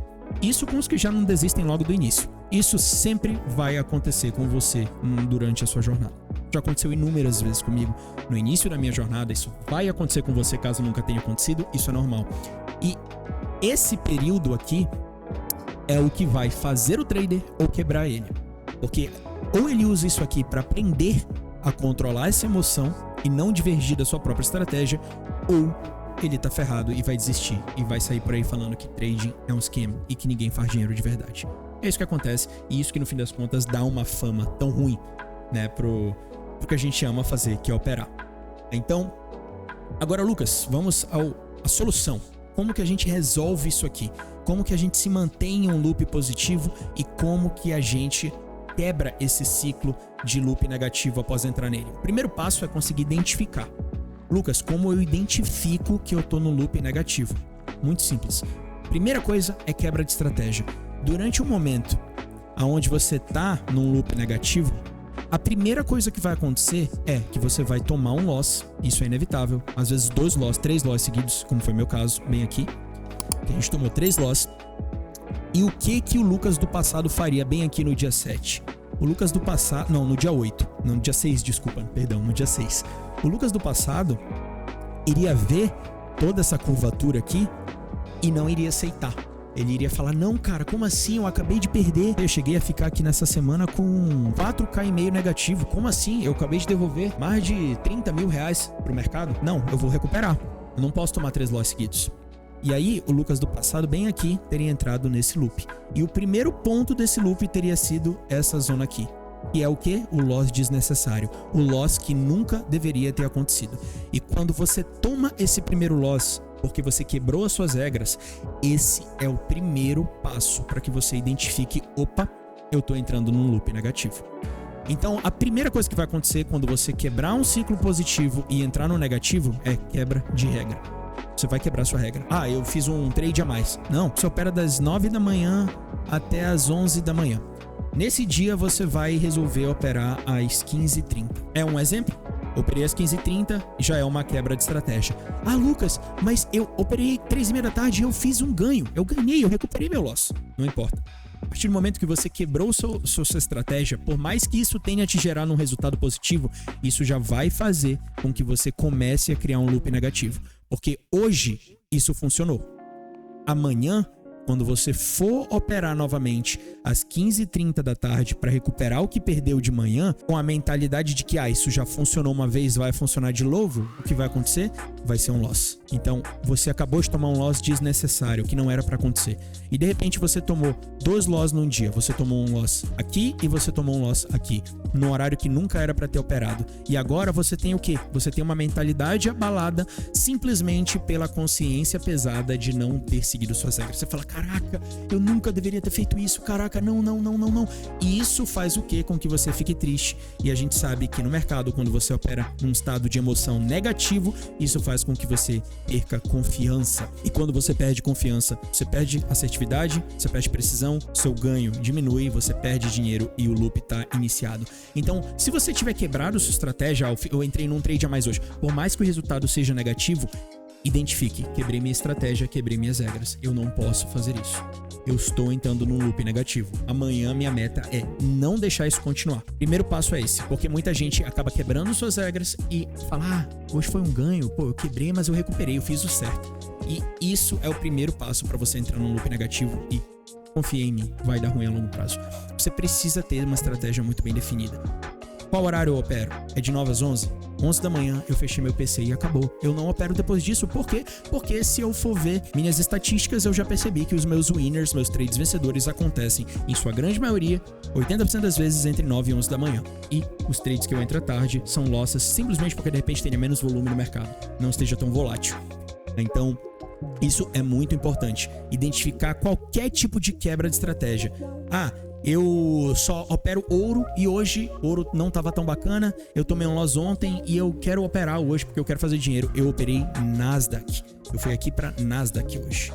Isso com os que já não desistem logo do início. Isso sempre vai acontecer com você durante a sua jornada. Já aconteceu inúmeras vezes comigo no início da minha jornada, isso vai acontecer com você caso nunca tenha acontecido, isso é normal. E esse período aqui é o que vai fazer o trader ou quebrar ele. Porque ou ele usa isso aqui para aprender a controlar essa emoção e não divergir da sua própria estratégia, ou ele tá ferrado e vai desistir e vai sair por aí falando que trading é um scam e que ninguém faz dinheiro de verdade. É isso que acontece e isso que no fim das contas dá uma fama tão ruim, né, pro que a gente ama fazer, que é operar. Então, agora, Lucas, vamos à solução. Como que a gente resolve isso aqui? Como que a gente se mantém em um loop positivo e como que a gente quebra esse ciclo de loop negativo após entrar nele? O primeiro passo é conseguir identificar. Lucas, como eu identifico que eu tô no loop negativo? Muito simples. Primeira coisa é quebra de estratégia. Durante um momento onde você tá num loop negativo, a primeira coisa que vai acontecer é que você vai tomar um loss, isso é inevitável, às vezes 2 loss, 3 loss seguidos, como foi meu caso, bem aqui, que a gente tomou 3 loss. E o que o Lucas do passado faria bem aqui no dia 7? O Lucas do passado, não, no dia 8, não, no dia 6, desculpa, perdão, no dia 6. O Lucas do passado iria ver toda essa curvatura aqui e não iria aceitar. Ele iria falar, não, cara, como assim? Eu acabei de perder. Eu cheguei a ficar aqui nessa semana com 4K e meio negativo. Como assim? Eu acabei de devolver mais de R$30 mil pro mercado. Não, eu vou recuperar. Eu não posso tomar 3 loss seguidos. E aí, o Lucas do passado, bem aqui, teria entrado nesse loop. E o primeiro ponto desse loop teria sido essa zona aqui. E é o que? O loss desnecessário. O loss que nunca deveria ter acontecido. E quando você toma esse primeiro loss, porque você quebrou as suas regras, esse é o primeiro passo para que você identifique, opa, eu tô entrando num loop negativo. Então, a primeira coisa que vai acontecer quando você quebrar um ciclo positivo e entrar no negativo é quebra de regra. Você vai quebrar sua regra. Ah, eu fiz um trade a mais. Não, você opera das 9 da manhã até as 11 da manhã. Nesse dia você vai resolver operar às 15h30. É um exemplo? Operei às 15h30, já é uma quebra de estratégia. Ah, Lucas, mas eu operei 3h30 da tarde e eu fiz um ganho. Eu ganhei, eu recuperei meu loss. Não importa. A partir do momento que você quebrou sua estratégia, por mais que isso tenha te gerar um resultado positivo, isso já vai fazer com que você comece a criar um loop negativo. Porque hoje isso funcionou. Amanhã, quando você for operar novamente às 15h30 da tarde para recuperar o que perdeu de manhã, com a mentalidade de que isso já funcionou uma vez, vai funcionar de novo, o que vai acontecer? Vai ser um loss. Então, você acabou de tomar um loss desnecessário, que não era para acontecer. E de repente você tomou 2 loss num dia. Você tomou um loss aqui e você tomou um loss aqui, num horário que nunca era para ter operado. E agora você tem o quê? Você tem uma mentalidade abalada simplesmente pela consciência pesada de não ter seguido suas regras. Você fala, caraca, eu nunca deveria ter feito isso, caraca, não. E isso faz o quê? Com que você fique triste. E a gente sabe que no mercado, quando você opera num estado de emoção negativo, isso faz com que você perca confiança. E quando você perde confiança, você perde assertividade, você perde precisão, seu ganho diminui, você perde dinheiro e o loop tá iniciado. Então, se você tiver quebrado sua estratégia, eu entrei num trade a mais hoje, por mais que o resultado seja negativo, identifique, quebrei minha estratégia, quebrei minhas regras. Eu não posso fazer isso. Eu estou entrando num loop negativo. Amanhã minha meta é não deixar isso continuar. Primeiro passo é esse, porque muita gente acaba quebrando suas regras e fala, hoje foi um ganho, pô, eu quebrei, mas eu recuperei, eu fiz o certo. E isso é o primeiro passo para você entrar num loop negativo e confia em mim, vai dar ruim a longo prazo. Você precisa ter uma estratégia muito bem definida. Qual horário eu opero? É de 9 às 11? 11 da manhã eu fechei meu PC e acabou. Eu não opero depois disso, por quê? Porque se eu for ver minhas estatísticas, eu já percebi que os meus winners, meus trades vencedores acontecem, em sua grande maioria, 80% das vezes entre 9 e 11 da manhã. E os trades que eu entro à tarde são losses simplesmente porque de repente tenha menos volume no mercado, não esteja tão volátil. Então, isso é muito importante. Identificar qualquer tipo de quebra de estratégia. Eu só opero ouro e hoje ouro não tava tão bacana, eu tomei um loss ontem e eu quero operar hoje porque eu quero fazer dinheiro. Eu operei Nasdaq. Eu fui aqui pra Nasdaq hoje.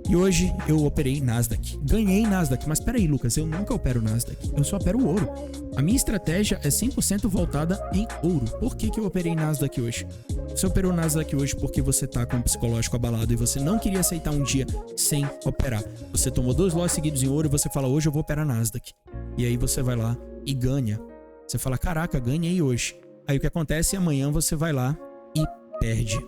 E hoje eu operei Nasdaq. Ganhei Nasdaq, mas peraí, Lucas, eu nunca opero Nasdaq. Eu só opero ouro. A minha estratégia é 100% voltada em ouro. Por que eu operei Nasdaq hoje? Você operou Nasdaq hoje porque você tá com o psicológico abalado e você não queria aceitar um dia sem operar. Você tomou 2 loss seguidos em ouro e você fala, hoje eu vou operar Nasdaq. E aí você vai lá e ganha. Você fala, caraca, ganhei hoje. Aí o que acontece é amanhã você vai lá e perde.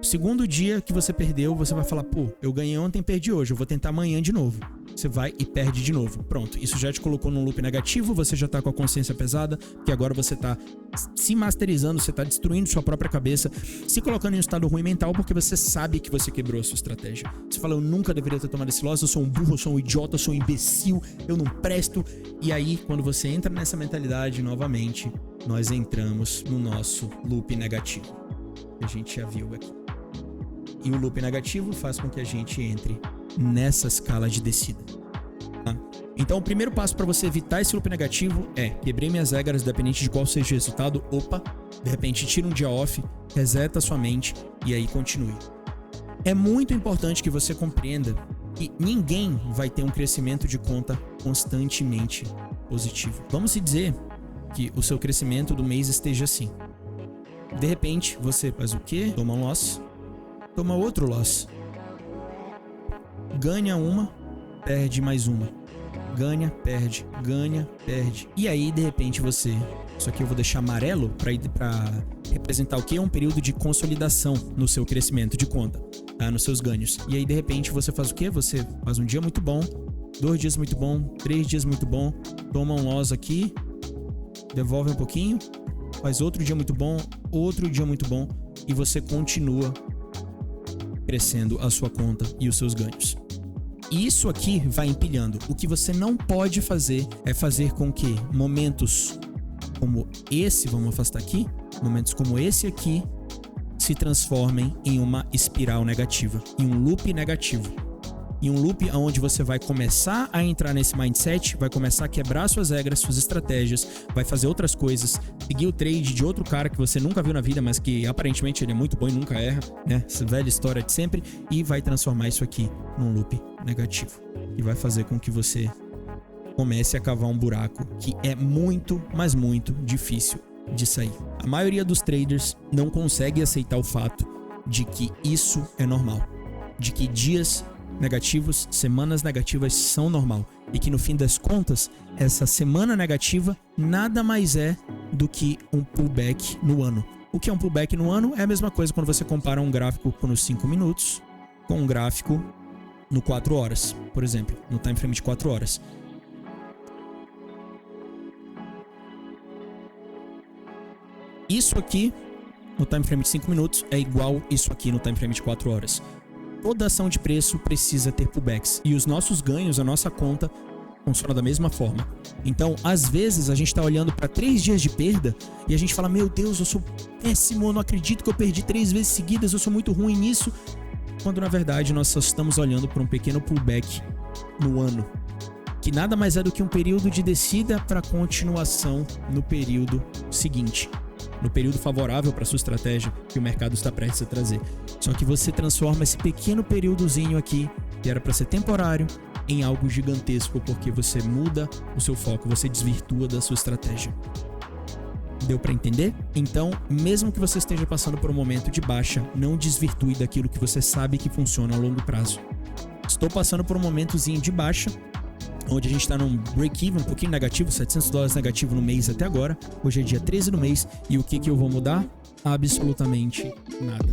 Segundo dia que você perdeu, você vai falar, pô, eu ganhei ontem, perdi hoje, eu vou tentar amanhã de novo. Você vai e perde de novo. Pronto, isso já te colocou num loop negativo, você já tá com a consciência pesada, que agora você tá se masterizando, você tá destruindo sua própria cabeça, se colocando em um estado ruim mental, porque você sabe que você quebrou a sua estratégia. Você fala, eu nunca deveria ter tomado esse loss, eu sou um burro, eu sou um idiota, eu sou um imbecil, eu não presto. E aí, quando você entra nessa mentalidade novamente, nós entramos no nosso loop negativo. A gente já viu aqui. E o loop negativo faz com que a gente entre nessa escala de descida. Tá? Então o primeiro passo para você evitar esse loop negativo é: quebrei minhas regras, independente de qual seja o resultado. Opa, de repente tira um dia off, reseta a sua mente e aí continue. É muito importante que você compreenda que ninguém vai ter um crescimento de conta constantemente positivo. Vamos se dizer que o seu crescimento do mês esteja assim. De repente você faz o quê? Toma um loss. Toma outro loss. Ganha uma, perde mais uma. Ganha, perde, ganha, perde. E aí, de repente, você... Isso aqui eu vou deixar amarelo pra representar o quê? Um período de consolidação no seu crescimento de conta, tá? Nos seus ganhos. E aí, de repente, você faz o quê? Você faz um dia muito bom, 2 dias muito bom, 3 dias muito bom, toma um loss aqui, devolve um pouquinho, faz outro dia muito bom, outro dia muito bom, e você continua crescendo a sua conta e os seus ganhos. E isso aqui vai empilhando. O que você não pode fazer é fazer com que momentos como esse, vamos afastar aqui, momentos como esse aqui, se transformem em uma espiral negativa, em um loop negativo. Em um loop onde você vai começar a entrar nesse mindset, vai começar a quebrar suas regras, suas estratégias, vai fazer outras coisas, seguir o trade de outro cara que você nunca viu na vida, mas que aparentemente ele é muito bom e nunca erra, né? Essa velha história de sempre, e vai transformar isso aqui num loop negativo. E vai fazer com que você comece a cavar um buraco que é muito, mas muito difícil de sair. A maioria dos traders não consegue aceitar o fato de que isso é normal, de que dias negativos, semanas negativas são normal e que no fim das contas, essa semana negativa nada mais é do que um pullback no ano. O que é um pullback no ano? É a mesma coisa quando você compara um gráfico nos 5 minutos com um gráfico no 4 horas, por exemplo, no time frame de 4 horas. Isso aqui no time frame de 5 minutos é igual isso aqui no time frame de 4 horas. Toda ação de preço precisa ter pullbacks. E os nossos ganhos, a nossa conta, funciona da mesma forma. Então, às vezes, a gente está olhando para 3 dias de perda e a gente fala, meu Deus, eu sou péssimo, eu não acredito que eu perdi 3 vezes seguidas, eu sou muito ruim nisso. Quando, na verdade, nós só estamos olhando para um pequeno pullback no ano, que nada mais é do que um período de descida para continuação no período seguinte. No período favorável para sua estratégia que o mercado está prestes a trazer. Só que você transforma esse pequeno períodozinho aqui, que era para ser temporário, em algo gigantesco, porque você muda o seu foco, você desvirtua da sua estratégia. Deu para entender? Então, mesmo que você esteja passando por um momento de baixa, não desvirtue daquilo que você sabe que funciona a longo prazo. Estou passando por um momentozinho de baixa, onde a gente está num break-even um pouquinho negativo, $700 negativo no mês até agora. Hoje é dia 13 do mês e o que eu vou mudar? Absolutamente nada.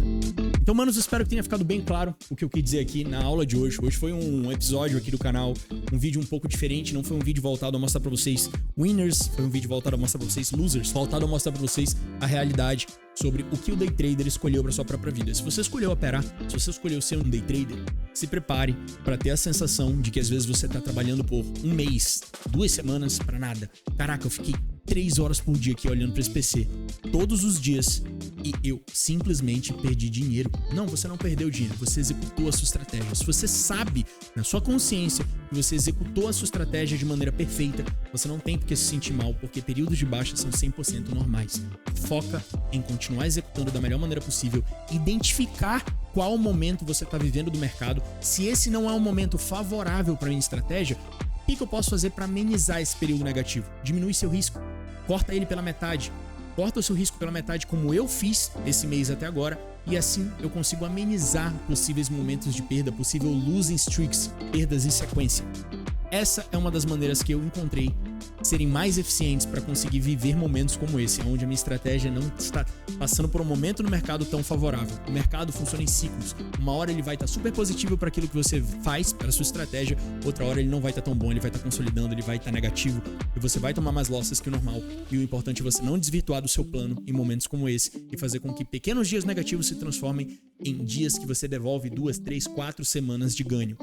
Então, manos, espero que tenha ficado bem claro o que eu quis dizer aqui na aula de hoje. Hoje foi um episódio aqui do canal um vídeo um pouco diferente, não foi um vídeo voltado a mostrar pra vocês winners, foi um vídeo voltado a mostrar pra vocês losers, voltado a mostrar pra vocês a realidade sobre o que o day trader escolheu para sua própria vida. Se você escolheu operar, se você escolheu ser um day trader, se prepare para ter a sensação de que às vezes você tá trabalhando por um mês, 2 semanas para nada. Caraca, eu fiquei 3 horas por dia aqui olhando para esse PC todos os dias e eu simplesmente perdi dinheiro. Não, você não perdeu dinheiro, você executou a sua estratégia. Se você sabe na sua consciência que você executou a sua estratégia de maneira perfeita, você não tem por que se sentir mal, porque períodos de baixa são 100% normais. Foca em continuar executando da melhor maneira possível, identificar qual momento você está vivendo do mercado. Se esse não é um momento favorável para minha estratégia, o que eu posso fazer para amenizar esse período negativo? Diminui seu risco, corta ele pela metade. Corta o seu risco pela metade, como eu fiz esse mês até agora, e assim eu consigo amenizar possíveis momentos de perda, possível losing streaks, perdas em sequência. Essa é uma das maneiras que eu encontrei serem mais eficientes para conseguir viver momentos como esse, onde a minha estratégia não está passando por um momento no mercado tão favorável. O mercado funciona em ciclos. Uma hora ele vai estar super positivo para aquilo que você faz, para a sua estratégia, outra hora ele não vai estar tão bom, ele vai estar consolidando, ele vai estar negativo e você vai tomar mais losses que o normal. E o importante é você não desvirtuar do seu plano em momentos como esse e fazer com que pequenos dias negativos se transformem em dias que você devolve 2, 3, 4 semanas de ganho,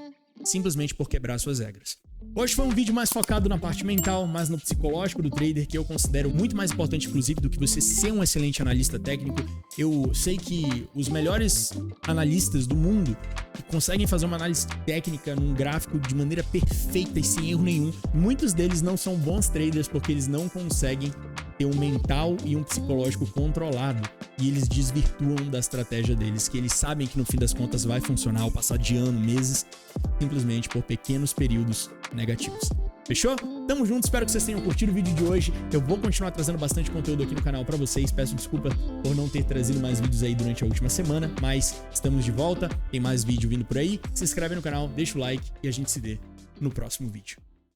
simplesmente por quebrar suas regras. Hoje foi um vídeo mais focado na parte mental, mais no psicológico do trader, que eu considero muito mais importante, inclusive, do que você ser um excelente analista técnico. Eu sei que os melhores analistas do mundo que conseguem fazer uma análise técnica num gráfico de maneira perfeita e sem erro nenhum, muitos deles não são bons traders porque eles não conseguem ter um mental e um psicológico controlado. E eles desvirtuam da estratégia deles, que eles sabem que no fim das contas vai funcionar ao passar de ano, meses, simplesmente por pequenos períodos negativos. Fechou? Tamo junto, espero que vocês tenham curtido o vídeo de hoje. Eu vou continuar trazendo bastante conteúdo aqui no canal pra vocês. Peço desculpa por não ter trazido mais vídeos aí durante a última semana, mas estamos de volta, tem mais vídeo vindo por aí. Se inscreve no canal, deixa o like e a gente se vê no próximo vídeo.